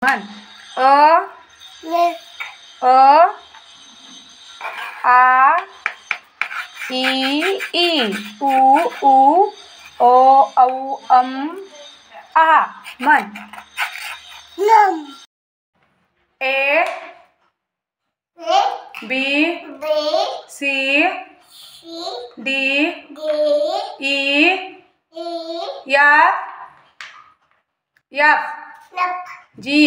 म्हण अ आ ई उ ओ औ आ म्हण A B C D E F G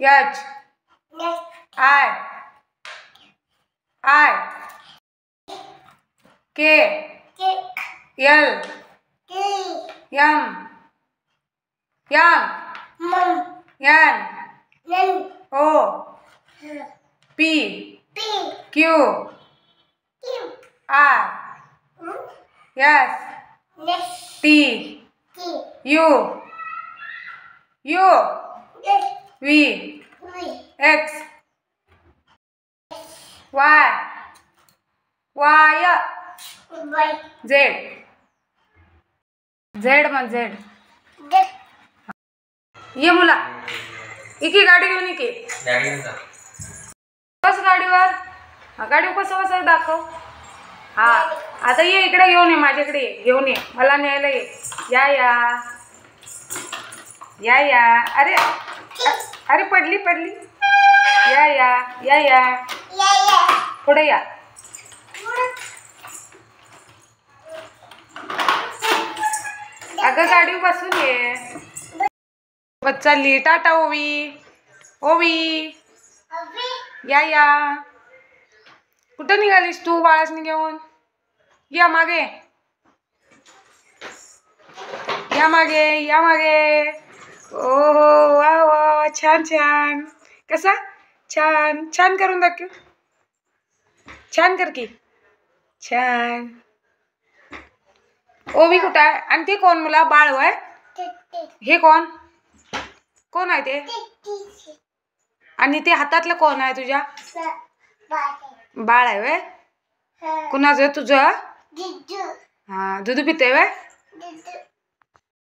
H I K L M N O P Q R S T U V X Y Z म्हण Z ये मुला इकी गाडी घेऊन इके बस गाडीवर गाडी कसं कसं दाखव हा आता ये इकडे घेऊन ये माझ्याकडे घेऊन ये मला न्यायला ये या अरे अरे पडली या पुढे या अगं गाडी बसून ये बच्चा ली टाटा ओवी या कुठं निघालीस तू बाळासनी घेऊन या मागे ओहो वा छान कसा छान करून दाखव छान कर की छान ओवी कुठं आहे आणि ते कोण मुला बाळ वय हे कोण आहे ते आणि ते हातातलं कोण आहे तुझ्या बाळ आहे वय कुणाचं तुझं हा दूध पिते वय